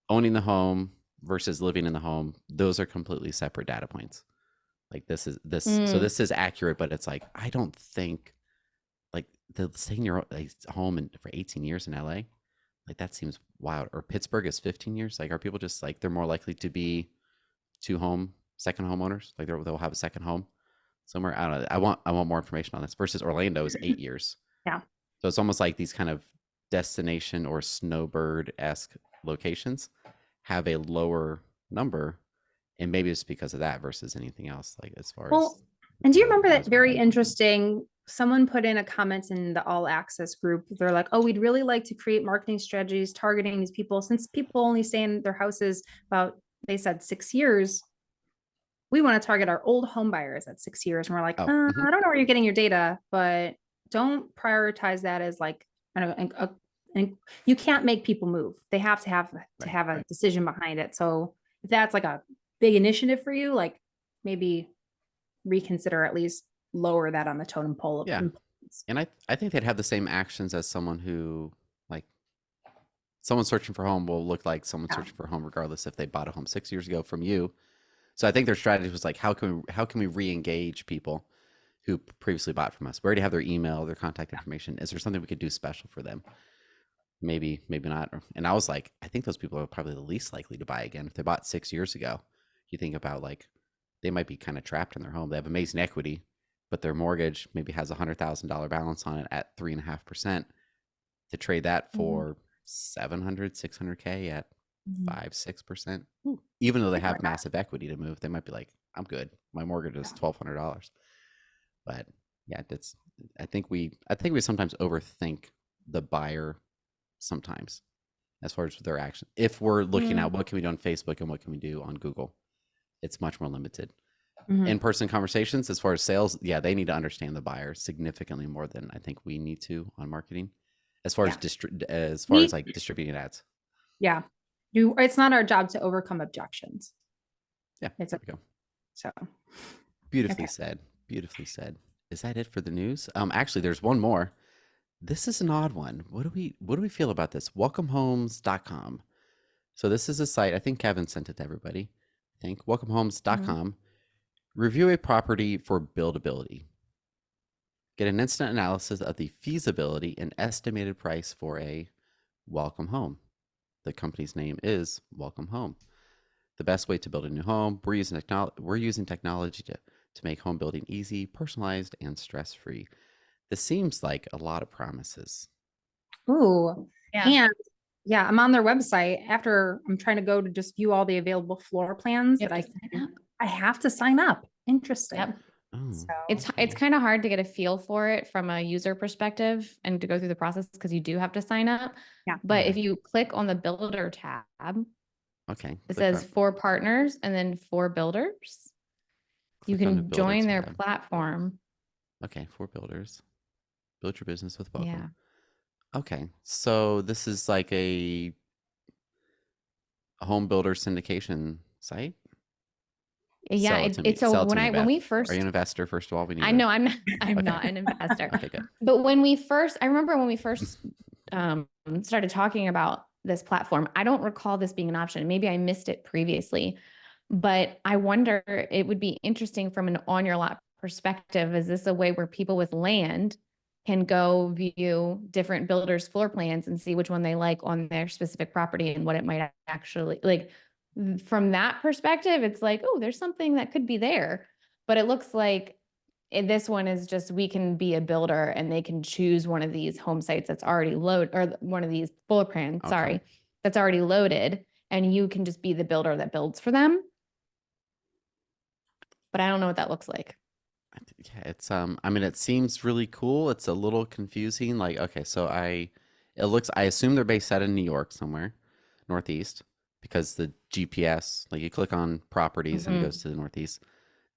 owning the home versus living in the home. Those are completely separate data points. Like so this is accurate, but it's like, I don't think like the staying your like, home for 18 years in LA, like that seems wild. Or Pittsburgh is 15 years. Like, are people just like, they're more likely to be second homeowners? Like they'll have a second home somewhere. I don't know. I want more information on this. Versus Orlando is 8 years. Yeah. So it's almost like these kind of destination or snowbird-esque locations have a lower number, and maybe it's because of that versus anything else. Like as far as. And do you remember that very interesting? Someone put in a comment in the All Access group. They're like, "Oh, we'd really like to create marketing strategies targeting these people. Since people only stay in their houses about, they said 6 years, we want to target our old home buyers at 6 years." And we're like, I don't know where you're getting your data, but don't prioritize that as like, I don't know, and you can't make people move. They have to have a decision behind it. So if that's like a big initiative for you, like maybe reconsider, at least lower that on the totem pole. Yeah. And I think they'd have the same actions as someone who, like, someone searching for a home will look like someone searching for a home regardless if they bought a home 6 years ago from you. So I think their strategy was like, how can we re-engage people who previously bought from us? We already have their email, their contact information. Is there something we could do special for them? Maybe not. And I was like, I think those people are probably the least likely to buy again. If they bought 6 years ago, you think about like, they might be kind of trapped in their home. They have amazing equity, but their mortgage maybe has $100,000 balance on it at 3.5%. To trade that for 700, 600K at 5-6%, even though they have massive equity to move, they might be like, I'm good. My mortgage is $1,200. But yeah, I think we sometimes overthink the buyer sometimes as far as their action. If we're looking at what can we do on Facebook and what can we do on Google, it's much more limited. In-person conversations as far as sales, yeah, they need to understand the buyer significantly more than I think we need to on marketing, as far as like distributing ads. Yeah. It's not our job to overcome objections. Yeah, there we go. So beautifully said. Beautifully said. Is that it for the news? Actually, there's one more. This is an odd one. What do we feel about this? Welcomehomes.com. So this is a site. I think Kevin sent it to everybody. I think welcomehomes.com. Review a property for buildability. Get an instant analysis of the feasibility and estimated price for a welcome home. The company's name is Welcome Home. The best way to build a new home. We're using technology to make home building easy, personalized, and stress-free. This seems like a lot of promises. Ooh. Yeah. And yeah, I'm on their website. After I'm trying to go to just view all the available floor plans that I have to sign up. Interesting. Yep. So it's kind of hard to get a feel for it from a user perspective and to go through the process because you do have to sign up. Yeah. But if you click on the builder tab, it says for partners and then for builders. You can join their platform. Okay, for builders. Build your business with Welcome. Yeah. Okay, so this is like a home builder syndication site. Yeah, it's so when we first. Are you an investor? First of all, we need. I know I'm not an investor. Okay, good. But I remember when we first started talking about this platform, I don't recall this being an option. Maybe I missed it previously, but I wonder, it would be interesting from an on your lot perspective. Is this a way where people with land can go view different builders' floor plans and see which one they like on their specific property and what it might actually like? From that perspective, it's like, oh, there's something that could be there. But it looks like this one is just, we can be a builder and they can choose one of these home sites that's already loaded, or one of these floor plans, that's already loaded. And you can just be the builder that builds for them. but I don't know what that looks like. Yeah, it's I mean it seems really cool. It's a little confusing. Like, okay, so I assume they're based out in New York somewhere, Northeast, because the GPS, like you click on properties and it goes Mhm. to the Northeast.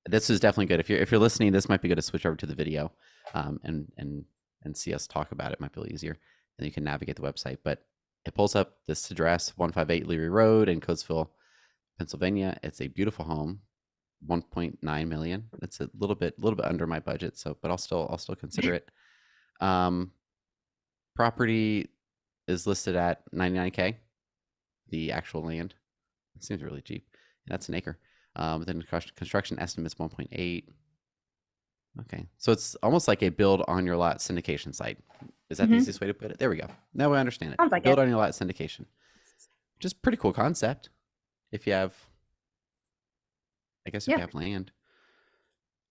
This is definitely good. If you're listening, this might be good to switch over to the video, and see us talk about it. Might be a little easier. And you can navigate the website. But it pulls up this address, 158 Leary Road in Coatesville, Pennsylvania. It's a beautiful home, 1.9 million. It's a little bit under my budget, so but I'll still consider it. Um, property is listed at 99K. The actual land, it seems really cheap. And that's an acre. Then construction estimate is 1.8. Okay, so it's almost like a build on your lot syndication site. Is that the Mhm. easiest way to put it? There we go. Now I understand it. Sounds like Build it. on your lot syndication, which is a pretty cool concept. If you have, I guess, if you Yeah. have land,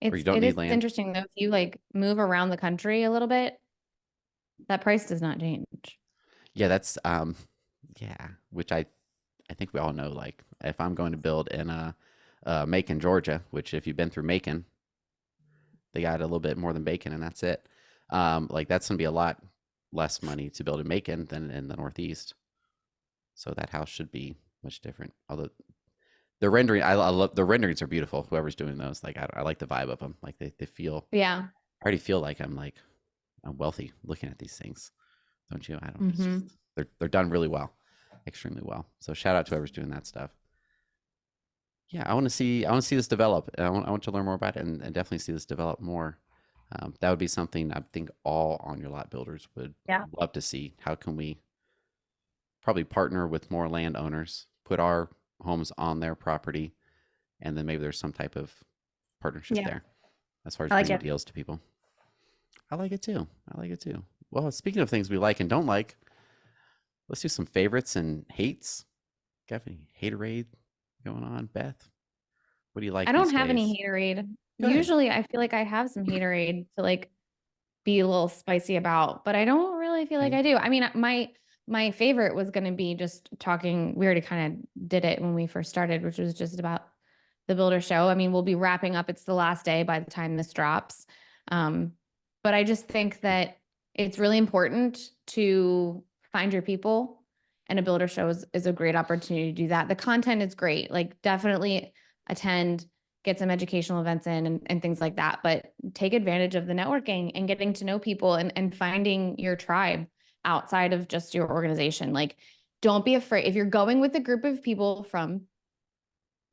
or you It's don't it need is land. interesting though. If you like move around the country a little bit, that price does not change. Yeah, that's yeah, which I think we all know. Like, if I'm going to build in Macon, Georgia, which if you've been through Macon, they got a little bit more than bacon, and that's it. Like that's gonna be a lot less money to build in Macon than in the Northeast. So that house should be much different. Although the rendering, I love the renderings are beautiful. Whoever's doing those, like I like the vibe of them. Like they feel. Yeah. I already feel like I'm wealthy looking at these things, don't you? I don't. It's Mm-hmm. just they're done really well, extremely well. So shout out to whoever's doing that stuff. Yeah, I want to see this develop. I want to learn more about it and definitely see this develop more. That would be something I think all on your lot builders would Yeah. love to see. How can we probably partner with more landowners, put our homes on their property, and then maybe there's some type of partnership Yeah. there as far as I like bringing it. deals to people. I like it too. I like it too. Well, speaking of things we like and don't like, let's do some favorites and hates. Got any haterade going on, Beth? What do you like I don't these have days? any haterade. Go ahead. Usually I feel like I have some haterade to like be a little spicy about, but I don't really feel like Okay. I do. I mean, my favorite was going to be just talking. We already kind of did it when we first started, which was just about the builder show. I mean, we'll be wrapping up. It's the last day by the time this drops. Um, but I just think that it's really important to find your people, and a builder show is a great opportunity to do that. The content is great. Like definitely attend, get some educational events in and things like that. But take advantage of the networking and getting to know people and finding your tribe outside of just your organization. Like, don't be afraid. If you're going with a group of people from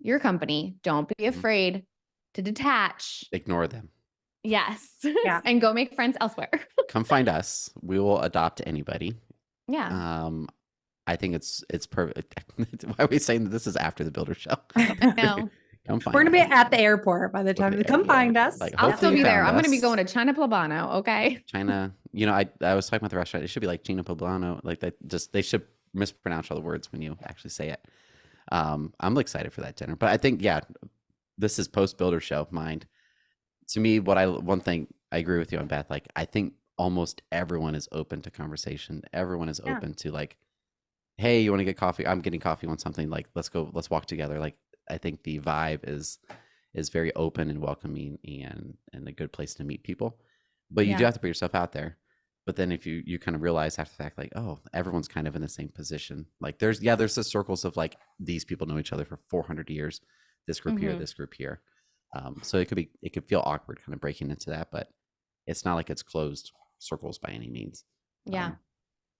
your company, don't be Mhm. afraid to detach. Ignore them. Yes. Yeah. And go make friends elsewhere. Come find us. We will adopt anybody. Yeah. Um, I think it's perfect. Why are we saying that this is after the builder show? I know. Come find We're gonna be us. at the airport by the time they come Yeah. find us. Like, I'll hopefully still you be there. found I'm going to be us. going to China Poblano. Okay. China. I was talking about the restaurant. It should be like Gina Poblano. Like they should mispronounce all the words when you actually say it. I'm excited for that dinner. But I think, yeah, this is post builder show mind. To me, one thing I agree with you on, Beth. Like, I think almost everyone is open to conversation. Everyone is Yeah. open to like, hey, you want to get coffee? I'm getting coffee on something. Like, let's walk together. Like, I think the vibe is very open and welcoming and a good place to meet people. But you do Yeah. have to put yourself out there. But then if you kind of realize after the fact, like, oh, everyone's kind of in the same position. Like there's the circles of like these people know each other for 400 years. This group here, Mhm. this group here. So it could feel awkward kind of breaking into that, but it's not like it's closed circles by any means. Yeah.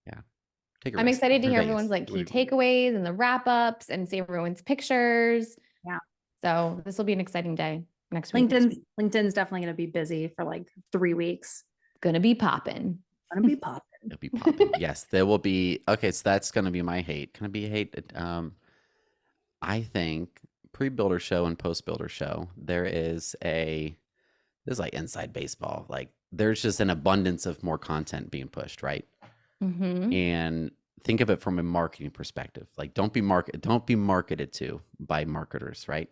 Yeah. Take a I'm risk. excited to You're in hear Vegas. everyone's like Do what key you want. takeaways and the wrap ups and see everyone's pictures. Yeah. So this will be an exciting day next week. LinkedIn's definitely gonna be busy for like 3 weeks. Gonna be popping. Gonna be popping. It'll be popping. Yes, there will be. Okay, so that's going to be my hate. Can it be a hate? I think pre-builder show and post-builder show, there's like inside baseball. Like there's just an abundance of more content being pushed, right? Mm-hmm. And think of it from a marketing perspective. Like don't be marketed to by marketers, right?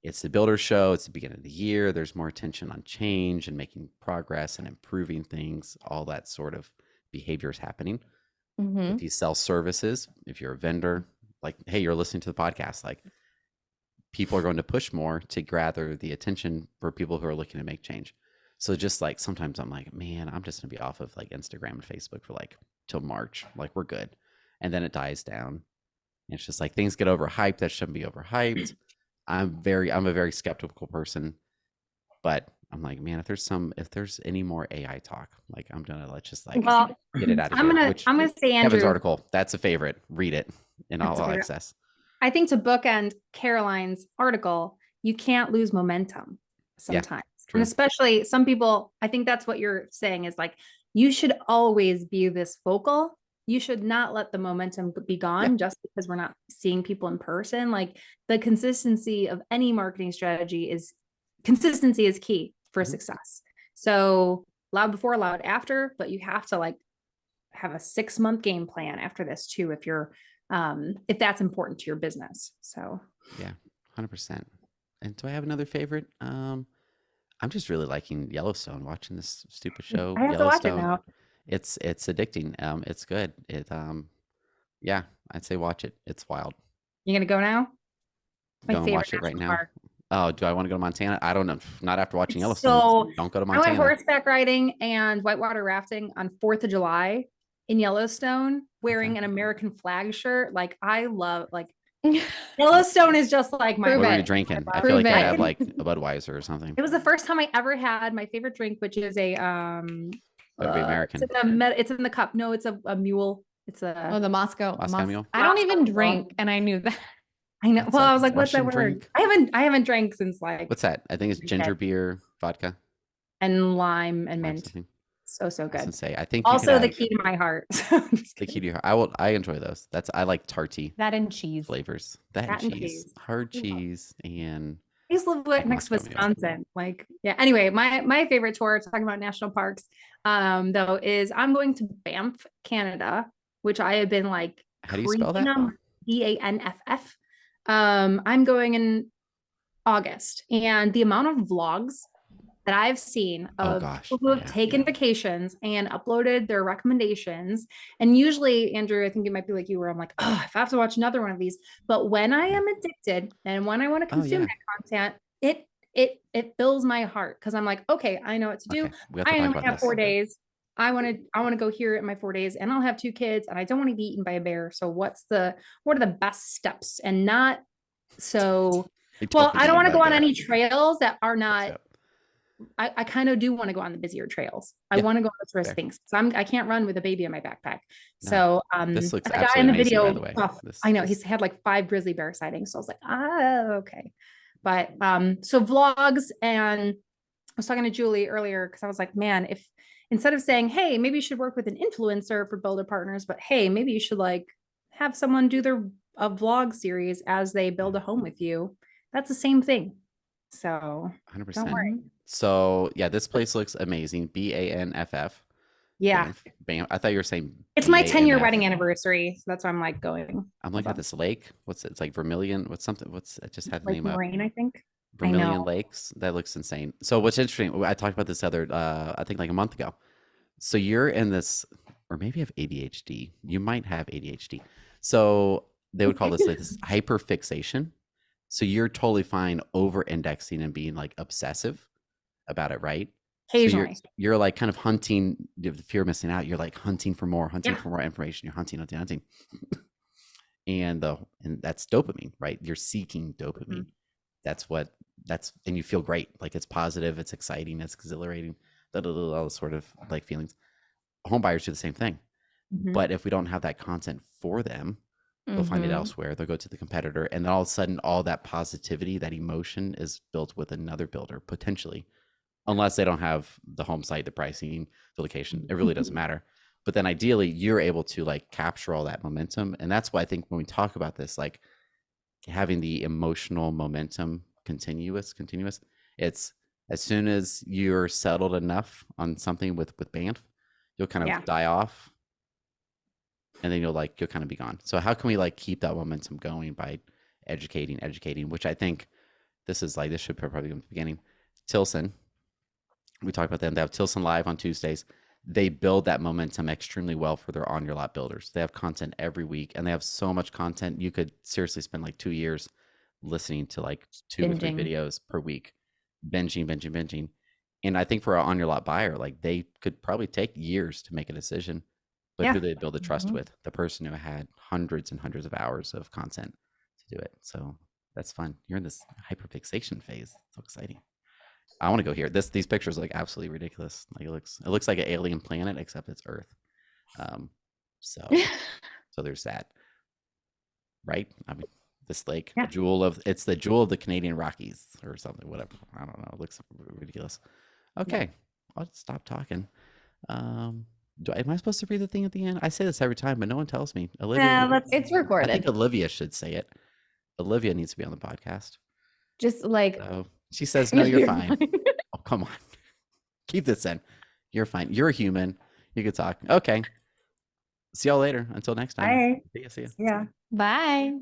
It's the builder show. It's the beginning of the year. There's more attention on change and making progress and improving things. All that sort of behavior is happening. Mm-hmm. If you sell services, if you're a vendor, like, hey, you're listening to the podcast, like people are going to push more to gather the attention for people who are looking to make change. So just like sometimes I'm like, man, I'm just gonna be off of like Instagram and Facebook for like till March. Like we're good. And then it dies down. And it's just like things get overhyped that shouldn't be overhyped. I'm a very skeptical person, but I'm like, man, if there's any more AI talk, like I'm gonna let's just like Well, get it out of I'm here. gonna Which I'm gonna say, Kevin's Andrew, article, that's a favorite. Read it in that's all a favorite. access. I think to bookend Caroline's article, you can't lose momentum Yeah, sometimes. And true. especially some people, I think that's what you're saying is like, you should always be this vocal. You should not let the momentum be gone Yeah. just because we're not seeing people in person. Like the consistency of any marketing strategy is consistency is key for Mhm. success. So loud before, loud after, but you have to like have a 6-month game plan after this too, if that's important to your business. So Yeah, 100%. And do I have another favorite? I'm just really liking Yellowstone, watching this stupid show, I have to watch it Yellowstone. now. It's addicting. It's good. Yeah, I'd say watch it. It's wild. You gonna go now? My Go and favorite watch it right national now. park. Oh, do I want to go to Montana? I don't know. Not after watching It's Yellowstone. so Don't go to I went Montana. horseback riding and whitewater rafting on 4th of July in Yellowstone wearing Okay. an American flag shirt. Like I love like Yellowstone is just like my Prove What were it. you heart. drinking? I feel Prove like you had to it. have like a Budweiser or something. It was the first time I ever had my favorite drink, which is a Better be it's American. it's in the cup. No, it's a mule. It's Oh, a the Moscow. Moscow Mule. I don't Moscow even Mule. drink, and I knew that. I know. That's Well, a I was like, what's that Russian word? drink. I haven't drank since like What's that? I think it's Okay. ginger beer, vodka, and lime and lime mint. something. So I was gonna good. say. I think you could Also the have key to my heart. I'm just the key kidding. to your. I enjoy those. I like tarty That and cheese. flavors. That and Cat and cheese, cheese. hard cheese, and I used to live like next to Moscow Mule. Wisconsin. Like, yeah. Anyway, my favorite tour, talking about national parks, though, is I'm going to Banff, Canada, which I have been like How do you spell creeping that? on BANFF. I'm going in August, and the amount of vlogs that I've seen Oh of gosh, people who have yeah. taken vacations and uploaded their recommendations. And usually, Andrew, I think it might be like you, where I'm like, oh, if I have to watch another one of these. But when I am addicted and when I want to Oh consume yeah. that content, it fills my heart because I'm like, okay, I know what to do. Okay, we have to I talk only about have this. 4 days. I want to go here in my 4 days, and I'll have 2 kids, and I don't want to be eaten by a bear. So what are the best steps? And not so well, I don't want to go on any trails that are not. I kind of do want to go on the busier trails. I Yeah, want to go on the tourist fair. things. So I can't run with a baby in my backpack. No, So this looks the guy in absolutely the amazing, by video, the way. I know he's had like 5 grizzly bear sightings. So I was like, okay. But so vlogs, and I was talking to Julie earlier because I was like, man, if instead of saying, hey, maybe you should work with an influencer for builder partners, but hey, maybe you should like have someone do a vlog series as they build a home with you. That's the same thing. So 100%. don't worry. So yeah, this place looks amazing. BANFF. Yeah. Banff. I thought you were saying It's my 10-year BANF. wedding anniversary. So that's why I'm like going. I'm looking at this lake. What's it? It's like Vermilion. What's it just had the Like name up? Moraine, I think. Vermilion know. Lakes. That looks insane. So what's interesting, I talked about this I think like a month ago. So you're in this, or maybe you have ADHD. You might have ADHD. So they would call this like this hyperfixation. So you're totally fine over indexing and being like obsessive about it, right? Occasionally. So you're like kind of hunting, the fear of missing out. You're like hunting for more Yeah. information. You're hunting. And that's dopamine, right? You're seeking dopamine. And you feel great. Like it's positive, it's exciting, it's exhilarating, all those sort of like feelings. Home buyers do the same thing. Mhm. But if we don't have that content for them, they'll find it elsewhere. They'll go to the competitor, and then all of a sudden, all that positivity, that emotion is built with another builder, potentially, unless they don't have the home site, the pricing, the location. It really doesn't matter. But then ideally, you're able to like capture all that momentum. And that's why I think when we talk about this, like having the emotional momentum continuous, it's as soon as you're settled enough on something with Banff, you'll kind of die off. And then you'll kind of be gone. So how can we like keep that momentum going by educating, which I think this should probably be in the beginning. Tilson, we talked about them. They have Tilson Live on Tuesdays. They build that momentum extremely well for their on your lot builders. They have content every week, and they have so much content. You could seriously spend like 2 years listening to like 2 or 3 Binging. videos per week, binging. And I think for an on your lot buyer, like they could probably take years to make a decision, but who Yeah. they build the trust Mhm. with, the person who had hundreds and hundreds of hours of content to do it. So that's fun. You're in this hyperfixation phase. So exciting. I want to go here. These pictures look absolutely ridiculous. Like it looks like an alien planet, except it's Earth. Um, so there's that, right? I mean, this lake, Yeah. it's the jewel of the Canadian Rockies or something. Whatever. I don't know. It looks ridiculous. Okay, I'll stop talking. Am I supposed to read the thing at the end? I say this every time, but no one tells me. Olivia, Let's. It's I think recorded. Olivia should say it. Olivia needs to be on the podcast. Just like So she says, "No, you're fine." Oh, come on. Keep this in. You're fine. You're a human. You could talk. Okay. See y'all later. Until next time. Bye. See ya. Yeah. Bye.